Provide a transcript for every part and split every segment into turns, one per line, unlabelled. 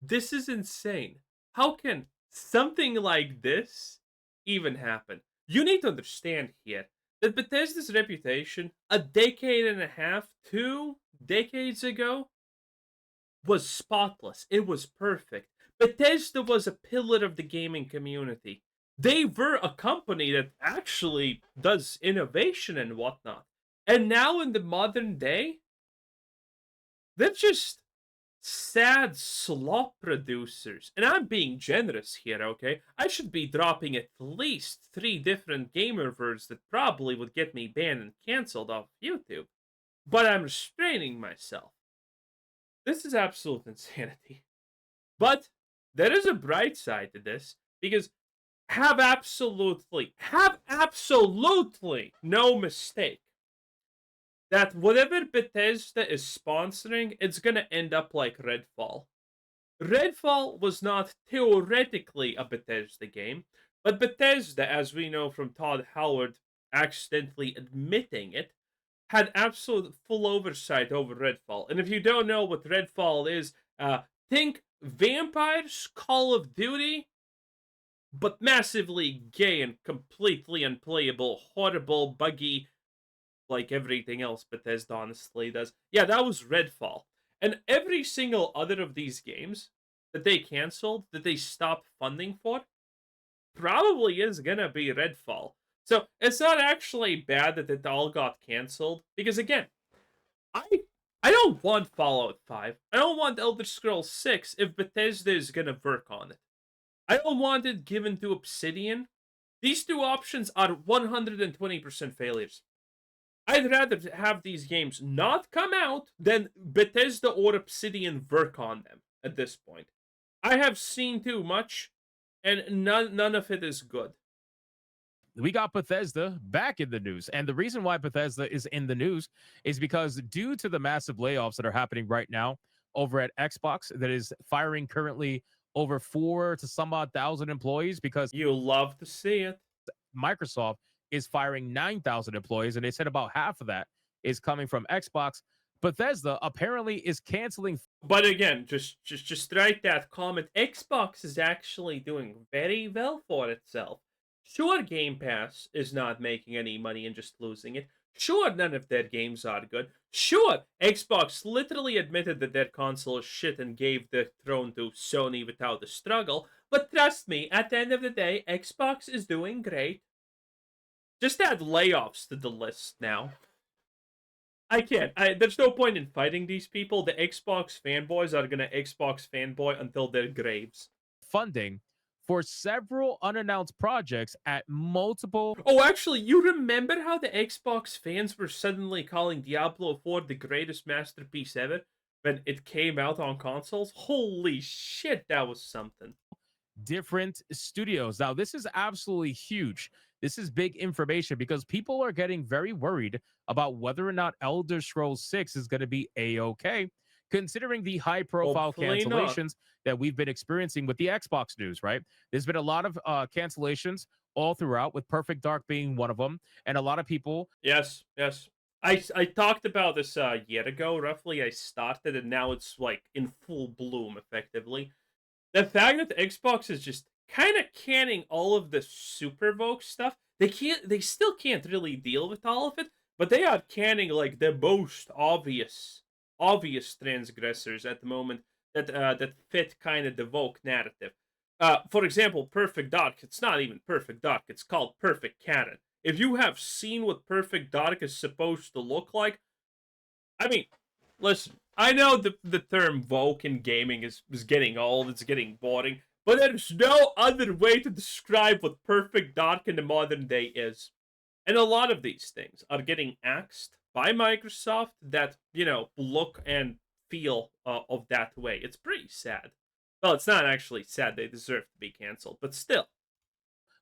This is insane. How can something like this even happen? You need to understand here that Bethesda's reputation a decade and a half, 2 decades ago, was spotless. It was perfect. Bethesda was a pillar of the gaming community. They were a company that actually does innovation and whatnot. And now in the modern day, they're just sad slop producers. And I'm being generous here, okay? I should be dropping at least 3 different gamer words that probably would get me banned and cancelled off YouTube. But I'm restraining myself. This is absolute insanity. But there is a bright side to this because have absolutely no mistake that whatever Bethesda is sponsoring, it's gonna end up like Redfall. Redfall was not theoretically a Bethesda game, but Bethesda, as we know from Todd Howard accidentally admitting it, had absolute full oversight over Redfall. And if you don't know what Redfall is, think vampires, Call of Duty, but massively gay and completely unplayable, horrible, buggy, like everything else Bethesda honestly does. Yeah, that was Redfall. And every single other of these games that they canceled, that they stopped funding for, probably is gonna be Redfall. So it's not actually bad that it all got canceled, because again, I I don't want Fallout 5. I don't want Elder Scrolls 6 if Bethesda is gonna work on it. I don't want it given to Obsidian. These two options are 120% failures. I'd rather have these games not come out than Bethesda or Obsidian work on them at this point. I have seen too much, and none of it is good.
We got Bethesda back in the news. And the reason why Bethesda is in the news is because due to the massive layoffs that are happening right now over at Xbox, that is firing currently over four to some odd thousand employees, because
You love to see it.
Microsoft is firing 9,000 employees. And they said about half of that is coming from Xbox. Bethesda apparently is canceling.
But again, just write that comment. Xbox is actually doing very well for itself. Sure, Game Pass is not making any money and just losing it. Sure, none of their games are good. Sure, Xbox literally admitted that their console is shit and gave the throne to Sony without a struggle. But trust me, at the end of the day, Xbox is doing great. Just add layoffs to the list now. I can't. There's no point in fighting these people. The Xbox fanboys are gonna Xbox fanboy until their graves.
Funding for several unannounced projects at multiple.
Oh, actually, you remember how the Xbox fans were suddenly calling Diablo 4 the greatest masterpiece ever when it came out on consoles? Holy shit, that was something.
Different studios. Now, this is absolutely huge. This is big information because people are getting very worried about whether or not Elder Scrolls 6 is going to be a-okay, considering the high profile
Hopefully not.
cancellations that we've been experiencing with the Xbox news, right? There's been a lot of cancellations all throughout, with Perfect Dark being one of them. And a lot of people.
Yes, yes. I talked about this a year ago, roughly. I started, and now it's like in full bloom, effectively. The fact that Xbox is just kind of canning all of the Supervoke stuff, they still can't really deal with all of it, but they are canning like the most obvious transgressors at the moment that fit kind of the Vogue narrative. For example, Perfect Dark. It's not even Perfect Dark. It's called Perfect Canon. If you have seen what Perfect Dark is supposed to look like, I mean, listen, I know the term woke in gaming is getting old, it's getting boring, but there's no other way to describe what Perfect Dark in the modern day is. And a lot of these things are getting axed by Microsoft that, look and feel of that way. It's pretty sad. Well, it's not actually sad, they deserve to be canceled, but still.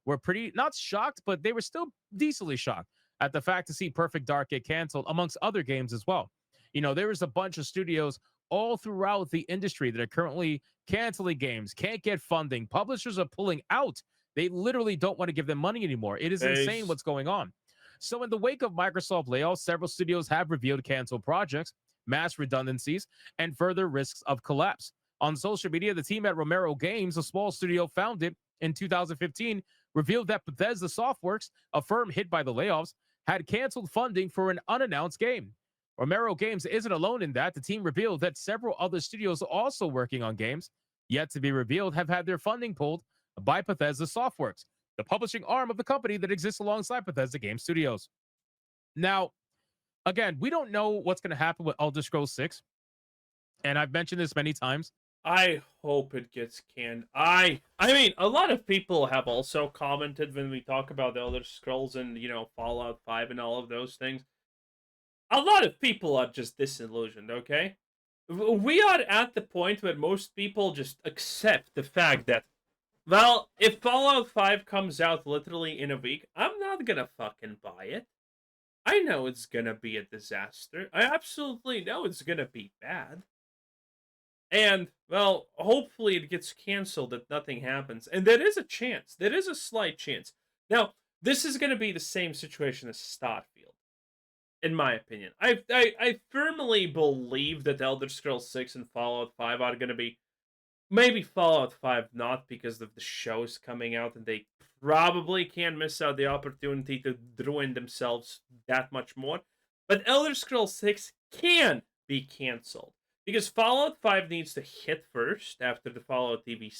Were pretty not shocked, but they were still decently shocked at the fact to see Perfect Dark get canceled, amongst other games as well. There is a bunch of studios all throughout the industry that are currently canceling games, can't get funding. Publishers are pulling out. They literally don't want to give them money anymore. It is insane
Base.
what's going on. So, in the wake of Microsoft layoffs, several studios have revealed canceled projects, mass redundancies, and further risks of collapse. On social media, the team at Romero Games, a small studio founded in 2015, revealed that Bethesda Softworks, a firm hit by the layoffs, had canceled funding for an unannounced game. Romero Games isn't alone in that. The team revealed that several other studios also working on games yet to be revealed have had their funding pulled by Bethesda Softworks, the publishing arm of the company that exists alongside Bethesda Game Studios. Now, again, we don't know what's going to happen with Elder Scrolls 6, and I've mentioned this many times.
I hope it gets canned. I mean, a lot of people have also commented when we talk about Elder Scrolls and, Fallout 5 and all of those things. A lot of people are just disillusioned, okay? We are at the point where most people just accept the fact that, well, if Fallout 5 comes out literally in a week, I'm not gonna fucking buy it. I know it's gonna be a disaster. I absolutely know it's gonna be bad. And, well, hopefully it gets canceled if nothing happens. And there is a chance. There is a slight chance. Now, this is going to be the same situation as Starfield, in my opinion. I firmly believe that Elder Scrolls 6 and Fallout 5 are going to be, maybe Fallout 5 not because of the shows coming out and they probably can't miss out the opportunity to ruin themselves that much more. But Elder Scrolls 6 can be canceled because Fallout 5 needs to hit first after the Fallout TV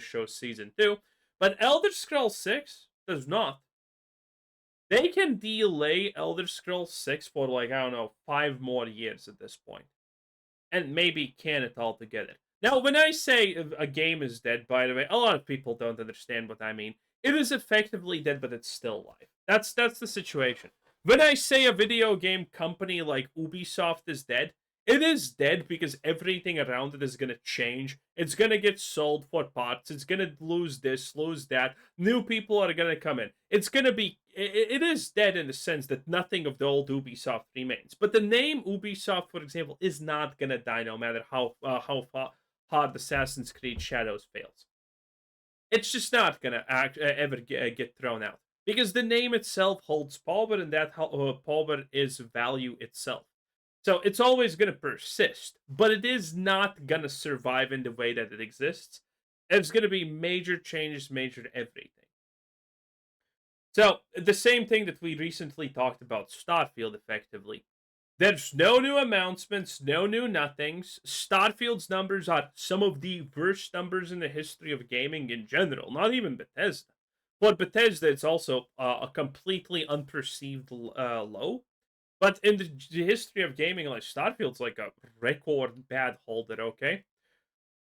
show season 2, but Elder Scrolls 6 does not. They can delay Elder Scrolls 6 for, like, I don't know, 5 more years at this point, and maybe can it altogether. Now, when I say a game is dead, by the way, a lot of people don't understand what I mean. It is effectively dead, but it's still alive. That's the situation. When I say a video game company like Ubisoft is dead, it is dead because everything around it is going to change. It's going to get sold for parts. It's going to lose this, lose that. New people are going to come in. It's going to be... It is dead in the sense that nothing of the old Ubisoft remains. But the name Ubisoft, for example, is not going to die no matter how hard Assassin's Creed Shadows fails. It's just not going to ever get thrown out. Because the name itself holds power, and that power is value itself. So it's always going to persist, but it is not going to survive in the way that it exists. It's going to be major changes, major everything. So the same thing that we recently talked about Starfield, effectively. There's no new announcements, no new nothings. Starfield's numbers are some of the worst numbers in the history of gaming in general, not even Bethesda. For Bethesda, it's also a completely unperceived low. But in the history of gaming, like, Starfield's like a record bad holder, okay?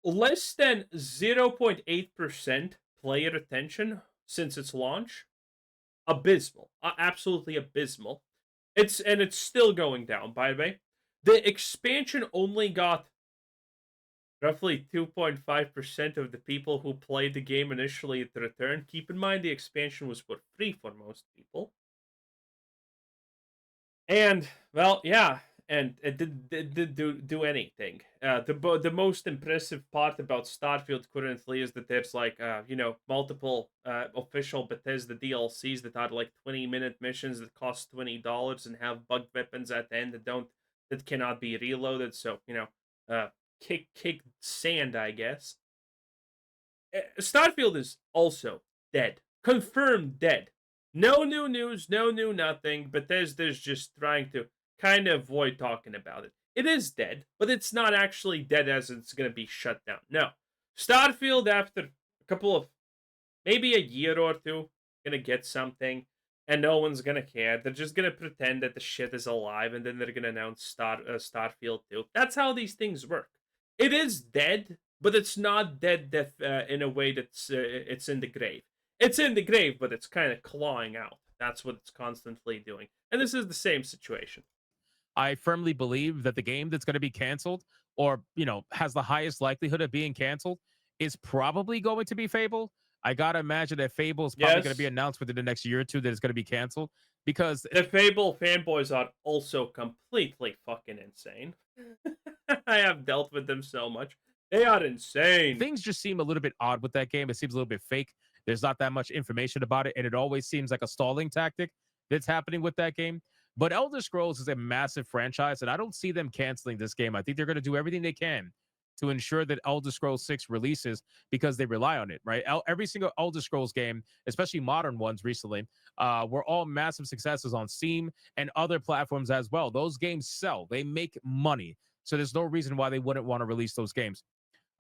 Less than 0.8% player attention since its launch. Abysmal. Absolutely abysmal. It's still going down, by the way. The expansion only got roughly 2.5% of the people who played the game initially at the return. Keep in mind the expansion was for free for most people. And, well, yeah, and it didn't do anything. The most impressive part about Starfield currently is that there's, like, multiple official Bethesda DLCs that are like 20-minute missions that cost $20 and have bugged weapons at the end that cannot be reloaded. So, kick sand, I guess. Starfield is also dead, confirmed dead. No new news, no new nothing. Bethesda's just trying to kind of avoid talking about it. It is dead, but it's not actually dead as it's going to be shut down. No. Starfield, after a couple of, maybe a year or two, going to get something, and no one's going to care. They're just going to pretend that the shit is alive, and then they're going to announce Starfield 2. That's how these things work. It is dead, but it's not dead in a way that's it's in the grave. It's in the grave, but it's kind of clawing out. That's what it's constantly doing. And this is the same situation.
I firmly believe that the game that's going to be canceled or, has the highest likelihood of being canceled is probably going to be Fable. I got to imagine that Fable is probably going to be
Yes,
announced within the next year or two that it's going to be canceled because
the Fable fanboys are also completely fucking insane. I have dealt with them so much. They are insane.
things just seem a little bit odd with that game. It seems a little bit fake. There's not that much information about it, and it always seems like a stalling tactic that's happening with that game. But Elder Scrolls is a massive franchise, and I don't see them canceling this game. I think they're going to do everything they can to ensure that Elder Scrolls 6 releases because they rely on it, right? Every single Elder Scrolls game, especially modern ones recently, were all massive successes on Steam and other platforms as well. Those games sell, they make money. So there's no reason why they wouldn't want to release those games.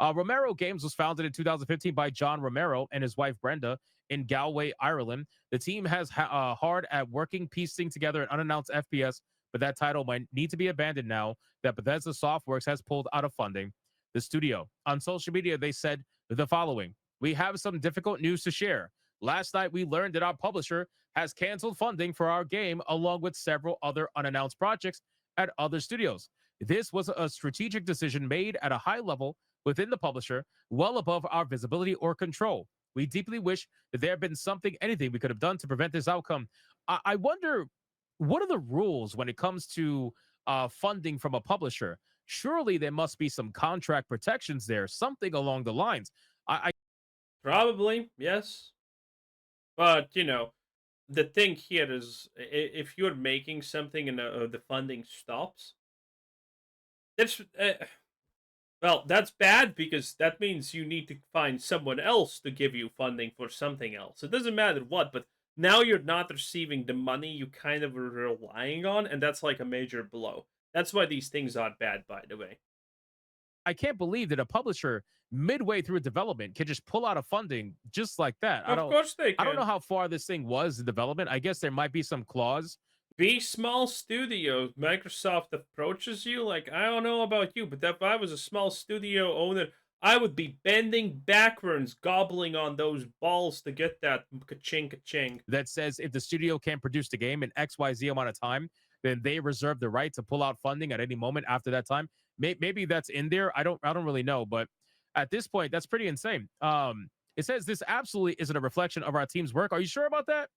Romero Games was founded in 2015 by John Romero and his wife Brenda in Galway, Ireland. The team has hard at working piecing together an unannounced FPS, but that title might need to be abandoned now that Bethesda Softworks has pulled out of funding. The studio on social media they said the following: "We have some difficult news to share. Last night we learned that our publisher has canceled funding for our game, along with several other unannounced projects at other studios. This was a strategic decision made at a high level within the publisher, well above our visibility or control. We deeply wish that there had been anything we could have done to prevent this outcome." I wonder, what are the rules when it comes to funding from a publisher? Surely there must be some contract protections there, something along the lines. I
Probably, yes. But, the thing here is if you're making something and the funding stops, that's well, that's bad because that means you need to find someone else to give you funding for something else. It doesn't matter what, but now you're not receiving the money you kind of were relying on, and that's like a major blow. That's why these things are bad, by the way.
I can't believe that a publisher midway through development can just pull out of funding just like that.
Of course they
I don't know
can.
how far this thing was in development. I guess there might be some clause.
Be small studio. Microsoft approaches you like, I don't know about you, but if I was a small studio owner, I would be bending backwards, gobbling on those balls to get that ka-ching ka-ching.
That says if the studio can't produce the game in XYZ amount of time, then they reserve the right to pull out funding at any moment after that time. Maybe that's in there. I don't really know, but at this point, that's pretty insane. It says this absolutely isn't a reflection of our team's work. Are you sure about that?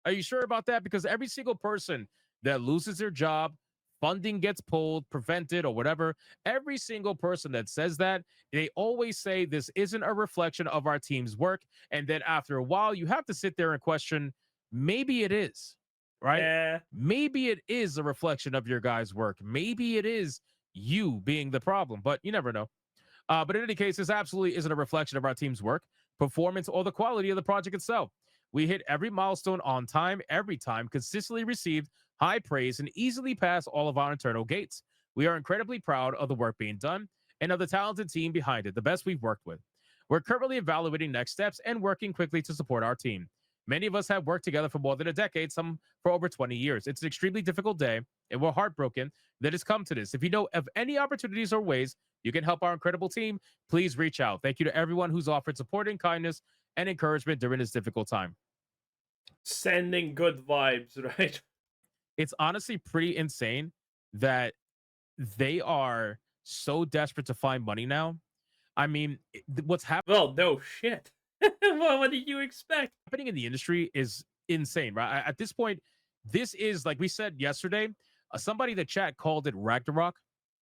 Are you sure about that? Because every single person that loses their job, funding gets pulled, prevented, or whatever, every single person that says that, they always say this isn't a reflection of our team's work. And then after a while, you have to sit there and question, maybe it is, right?
Eh,
Maybe it is a reflection of your guys' work. Maybe it is you being the problem, but you never know. But in any case, this absolutely isn't a reflection of our team's work, performance, or the quality of the project itself. We hit every milestone on time, every time, consistently received high praise, and easily passed all of our internal gates. We are incredibly proud of the work being done and of the talented team behind it, the best we've worked with. We're currently evaluating next steps and working quickly to support our team. Many of us have worked together for more than a decade, some for over 20 years. It's an extremely difficult day, and we're heartbroken that it's come to this. If you know of any opportunities or ways you can help our incredible team, please reach out. Thank you to everyone who's offered support and kindness and encouragement during this difficult time.
sending good vibes, right?
It's honestly pretty insane that they are so desperate to find money now. I mean, what's
Well, no shit. What did you expect?
happening in the industry is insane, right? At this point, this is like we said yesterday. Somebody in the chat called it Ragnarok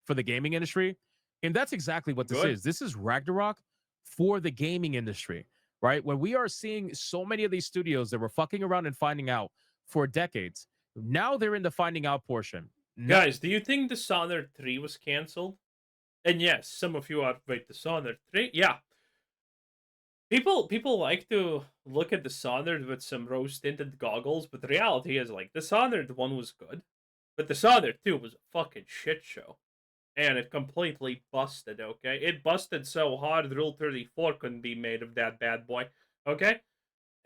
for the gaming industry, and that's exactly what this
Good.
is. This is Ragnarok for the gaming industry, right? When we are seeing so many of these studios that were fucking around and finding out for decades, now they're in the finding out portion. Now
Guys, do you think Dishonored 3 was cancelled? And yes, some of you are, wait, Dishonored 3? Yeah. People like to look at Dishonored with some rose tinted goggles, but the reality is like Dishonored 1 was good, but Dishonored 2 was a fucking shit show. And it completely busted, okay? It busted so hard Rule 34 couldn't be made of that bad boy. Okay?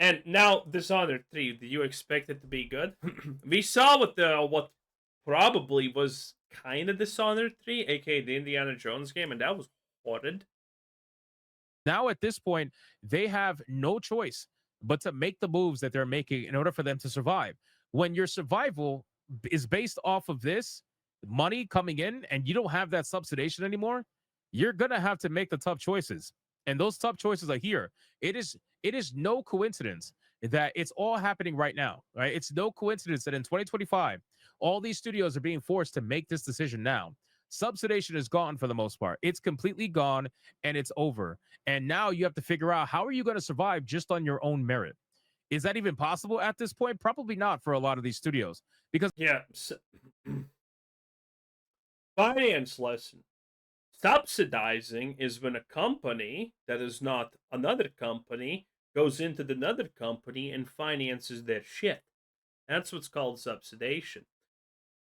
And now Dishonored 3, do you expect it to be good? We saw what probably was kind of Dishonored 3, aka the Indiana Jones game, and that was horrid.
now at this point, they have no choice but to make the moves that they're making in order for them to survive. When your survival is based off of this money coming in and you don't have that subsidization anymore, you're gonna have to make the tough choices. And those tough choices are here. It is no coincidence that it's all happening right now, right? It's no coincidence that in 2025, all these studios are being forced to make this decision now. Subsidization is gone for the most part. It's completely gone and it's over. And now you have to figure out how are you going to survive just on your own merit. Is that even possible at this point? Probably not for a lot of these studios because
Yeah. Finance lesson. Subsidizing is when a company that is not another company goes into another company and finances their shit. That's what's called subsidization.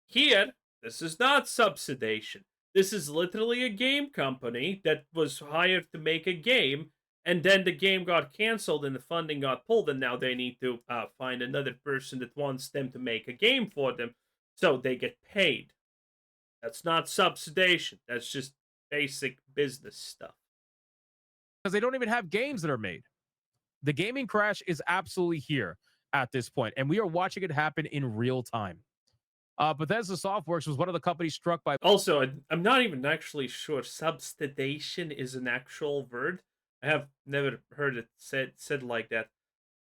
Here, this is not subsidization. This is literally a game company that was hired to make a game, and then the game got canceled and the funding got pulled, and now they need to find another person that wants them to make a game for them, so they get paid. That's not subsidization. That's just basic business stuff.
Because they don't even have games that are made. The gaming crash is absolutely here at this point, and we are watching it happen in real time. Bethesda Softworks was one of the companies struck by.
Also, I'm not even actually sure subsidization is an actual word. I have never heard it said like that.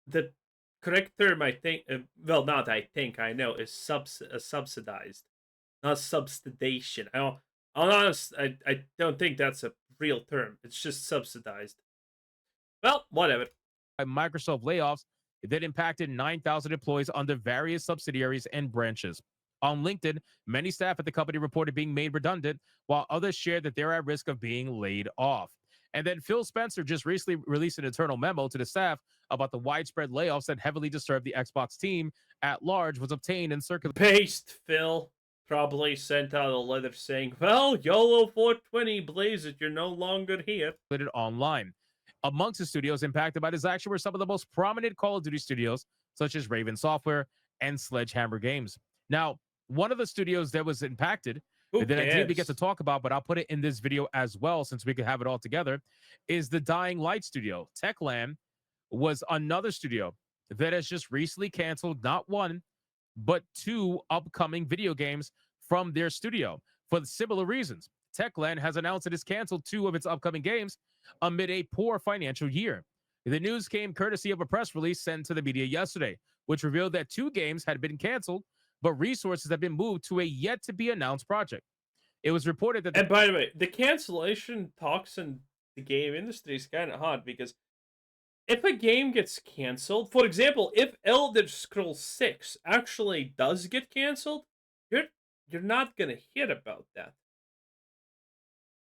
The correct term, I think, well, not I think, I know, is subsidized, not subsidization. I'm honest, I don't think that's a real term. It's just subsidized. Well, whatever.
Microsoft layoffs that impacted 9,000 employees under various subsidiaries and branches. On LinkedIn, many staff at the company reported being made redundant, while others shared that they're at risk of being laid off. And then Phil Spencer just recently released an internal memo to the staff about the widespread layoffs that heavily disturbed the Xbox team at large, was obtained and circulated.
Based Phil probably sent out a letter saying, well, YOLO 420, blaze it, you're no longer here.
Online. Amongst the studios impacted by this action were some of the most prominent Call of Duty studios, such as Raven Software and Sledgehammer Games. Now, one of the studios that was impacted that I didn't get to talk about, but I'll put it in this video as well since we could have it all together, is the Dying Light studio. Techland was another studio that has just recently canceled not one, but two upcoming video games from their studio for similar reasons. Techland has announced it has canceled two of its upcoming games amid a poor financial year. The news came courtesy of a press release sent to the media yesterday, which revealed that two games had been canceled, but resources have been moved to a yet-to-be-announced project. It was reported that...
And by the way, the cancellation talks in the game industry is kind of hard, because if a game gets canceled, for example, if Elder Scrolls 6 actually does get canceled, you're not going to hear about that.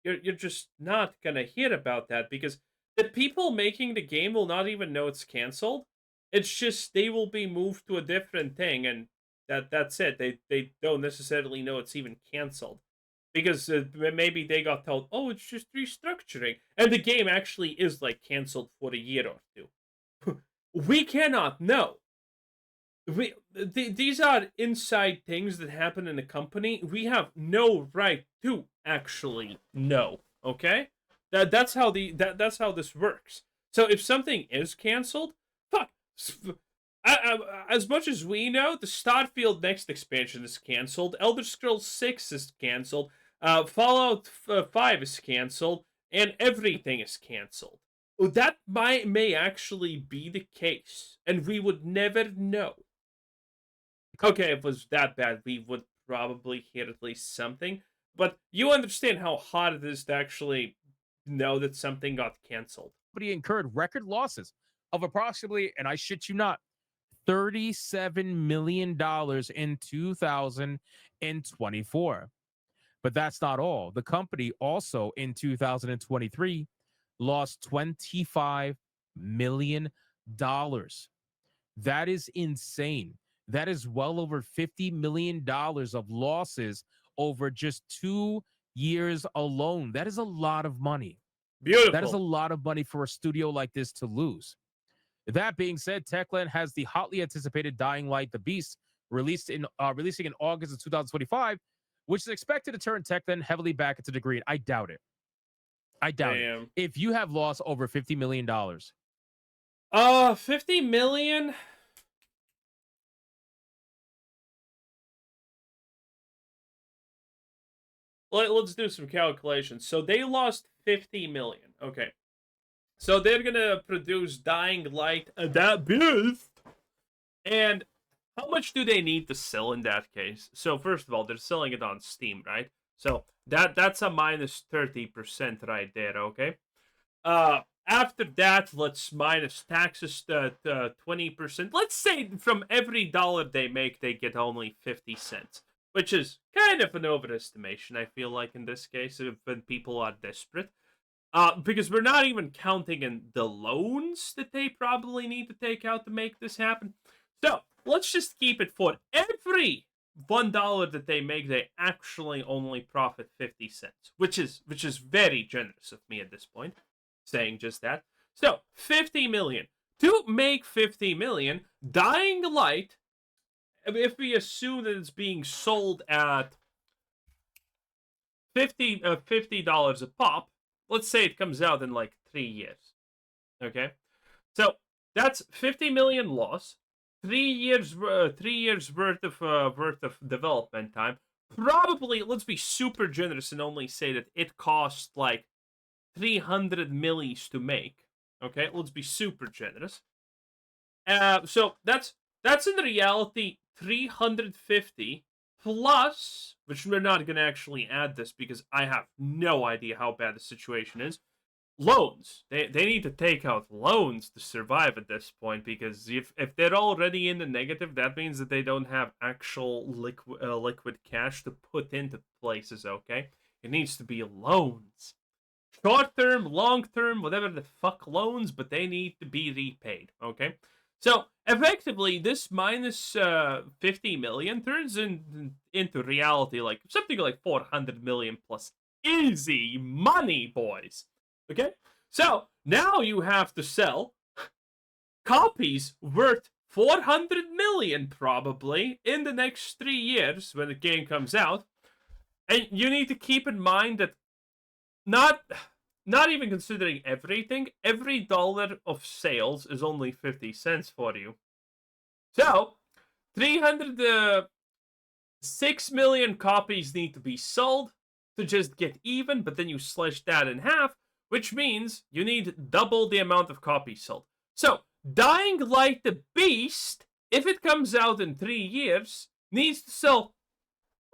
You're just not going to hear about that, because the people making the game will not even know it's canceled. It's just they will be moved to a different thing, and that's it. They don't necessarily know it's even canceled, because maybe they got told, oh, it's just restructuring, and the game actually is like canceled for a year or two. We cannot know. These are inside things that happen in a company. We have no right to actually know. Okay, that's how that's how this works. So if something is canceled, fuck. As much as we know, the Starfield Next expansion is canceled. Elder Scrolls 6 is canceled. Fallout 5 is canceled, and everything is canceled. That may actually be the case, and we would never know. Okay, if it was that bad, we would probably hear at least something. But you understand how hard it is to actually know that something got canceled.
Company incurred record losses of approximately, and I shit you not, $37 million in 2024. But that's not all. The company also in 2023 lost $25 million. That is insane. That is well over $50 million of losses over just 2 years alone. That is a lot of money.
Beautiful.
That is a lot of money for a studio like this to lose. That being said, Techland has the hotly anticipated Dying Light: The Beast releasing in August of 2025, which is expected to turn Techland heavily back into the green. I doubt it. I doubt it. If you have lost over $50 million.
50 million? Let's do some calculations. So they lost 50 million. Okay. So they're going to produce Dying Light, that beast. And how much do they need to sell in that case? So first of all, they're selling it on Steam, right? So that's a minus 30% right there, okay? After that, let's minus taxes to 20%. Let's say from every dollar they make, they get only 50 cents. which is kind of an overestimation, I feel like, in this case, when people are desperate. Because we're not even counting in the loans that they probably need to take out to make this happen. So let's just keep it for every $1 that they make, they actually only profit 50 cents, which is very generous of me at this point, saying just that. So 50 million. To make 50 million, Dying Light, if we assume that it's being sold at $50 a pop, let's say it comes out in like 3 years. Okay, so that's 50 million loss. 3 years, 3 years worth of development time. Probably, let's be super generous and only say that it cost like 300 millis to make. Okay, let's be super generous. So that's in reality 350 plus, which we're not going to actually add this because I have no idea how bad the situation is. Loans. They need to take out loans to survive at this point, because if they're already in the negative, that means that they don't have actual liquid cash to put into places. Okay, it needs to be loans, short term, long term, whatever the fuck loans, but they need to be repaid. Okay, so effectively, this minus 50 million turns into reality like something like 400 million plus. Easy money, boys. Okay, so now you have to sell copies worth 400 million probably in the next 3 years when the game comes out, and you need to keep in mind that not not even considering everything, every dollar of sales is only 50 cents for you. So 306 million copies need to be sold to just get even, but then you slash that in half, which means you need double the amount of copies sold. So, Dying Light the Beast, if it comes out in 3 years, needs to sell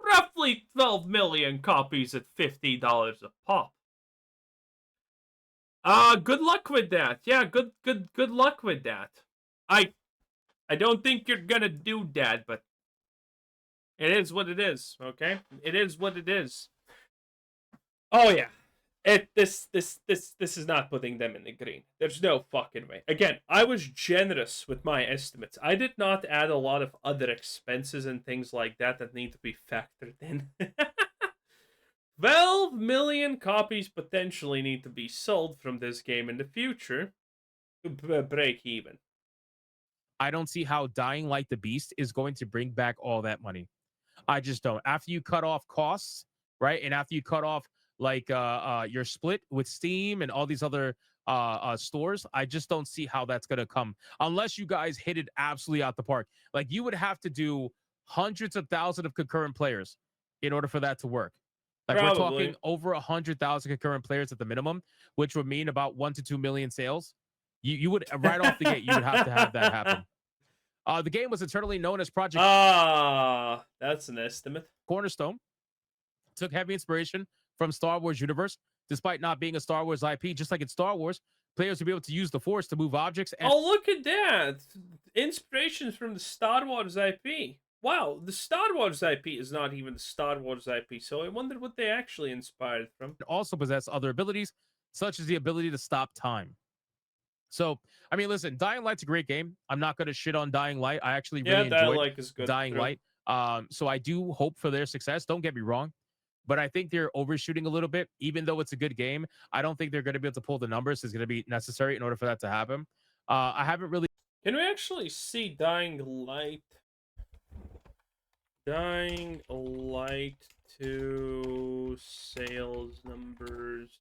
roughly 12 million copies at $50 a pop. Good luck with that. Yeah, good luck with that. I don't think you're gonna do that, but it is what it is, okay? It is what it is. Oh yeah. This is not putting them in the green. There's no fucking way. Again, I was generous with my estimates. I did not add a lot of other expenses and things like that that need to be factored in. 12 million copies potentially need to be sold from this game in the future to break even.
I don't see how Dying Light the Beast is going to bring back all that money. I just don't. After you cut off costs, right, and after you cut off like your split with Steam and all these other stores, I just don't see how that's gonna come unless you guys hit it absolutely out the park. Like you would have to do hundreds of thousands of concurrent players in order for that to work. Like we're talking
Probably.
over 100,000 concurrent players at the minimum, which would mean about 1 to 2 million sales. You would right off the gate, you would have to have that happen. The game was internally known as Project
That's an estimate.
Cornerstone. Took heavy inspiration from Star Wars universe, despite not being a Star Wars IP. Just like in Star Wars, players will be able to use the Force to move objects. And
Oh, look at that! Inspirations from the Star Wars IP. Wow, the Star Wars IP is not even the Star Wars IP, so I wonder what they actually inspired from.
also possess other abilities, such as the ability to stop time. So, I mean, listen, Dying Light's a great game. I'm not going to shit on Dying Light. I actually
Yeah,
really enjoyed
Dialike is good.
Dying
True.
Light. So I do hope for their success. Don't get me wrong, but I think they're overshooting a little bit. Even though it's a good game, I don't think they're going to be able to pull the numbers that's going to be necessary in order for that to happen. I haven't really.
Can we actually see Dying Light? Dying Light 2 sales numbers.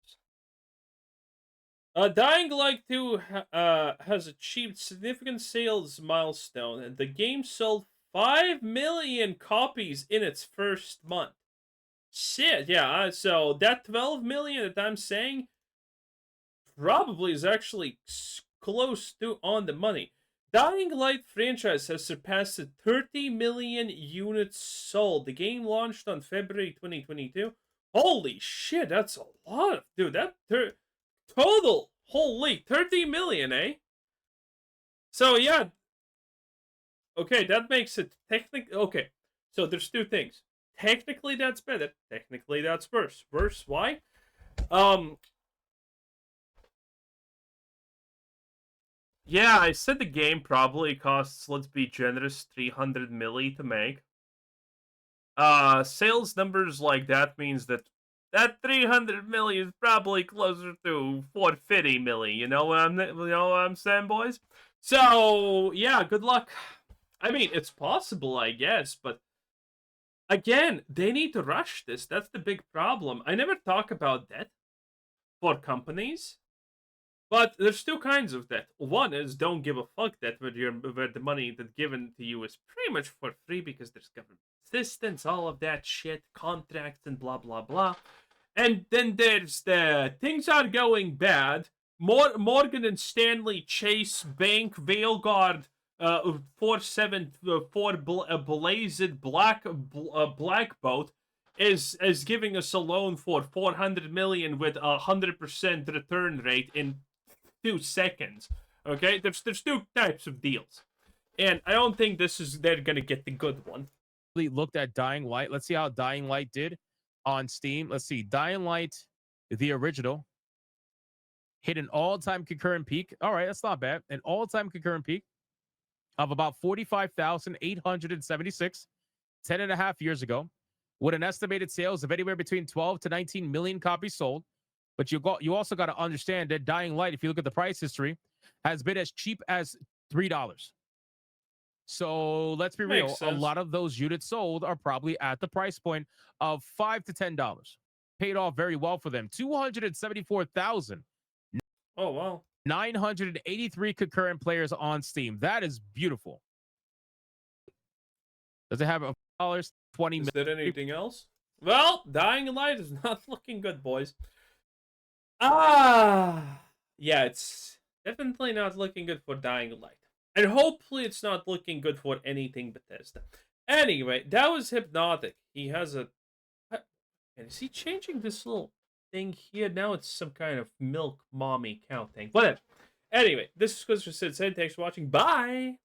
Dying Light 2 has achieved significant sales milestone, and the game sold 5 million copies in its first month. Shit, yeah. So that 12 million that I'm saying probably is actually close to on the money. Dying Light franchise has surpassed 30 million units sold. The game launched on February 2022. Holy shit, that's a lot of dude. That total, holy 30 million, eh? So yeah. Okay, that makes it technically okay. So there's two things. technically that's better. Technically that's worse. Worse, why? Um, yeah, I said the game probably costs, let's be generous, 300 milli to make. Sales numbers like that means that 300 milli is probably closer to 450 milli. You know what I'm saying, boys? So yeah, good luck. I mean, it's possible, I guess, but again, they need to rush this. That's the big problem. I never talk about that for companies, but there's two kinds of that. One is don't give a fuck that where the money that's given to you is pretty much for free because there's government assistance, all of that shit, contracts and blah blah blah. And then there's the things are going bad. Morgan and Stanley Chase Bank Veilguard 474 Blazed Black Boat is giving us a loan for 400 million with 100% return rate in 2 seconds. Okay, there's two types of deals, and I don't think they're gonna get the good one.
Looked at Dying Light. Let's see how Dying Light did on Steam. Let's see. Dying Light, the original, hit an all-time concurrent peak. All right, that's not bad. An all-time concurrent peak of about 45,876 10 and a half years ago, with an estimated sales of anywhere between 12 to 19 million copies sold. But you also got to understand that Dying Light, if you look at the price history, has been as cheap as $3. So let's be
Makes
real. A
sense.
lot of those units sold are probably at the price point of $5 to $10. Paid off very well for them. 274,000.
Oh wow.
983 concurrent players on Steam. That is beautiful. Does it have a dollars 20
Is
million?
there anything else? Well, Dying Light is not looking good, boys. Ah, yeah, it's definitely not looking good for Dying Light. And hopefully it's not looking good for anything Bethesda. Anyway, that was Hypnotic. He has a... And is he changing this little thing here? Now it's some kind of milk mommy cow thing. Whatever. Anyway, this is Chris for Sid. Thanks for watching. Bye!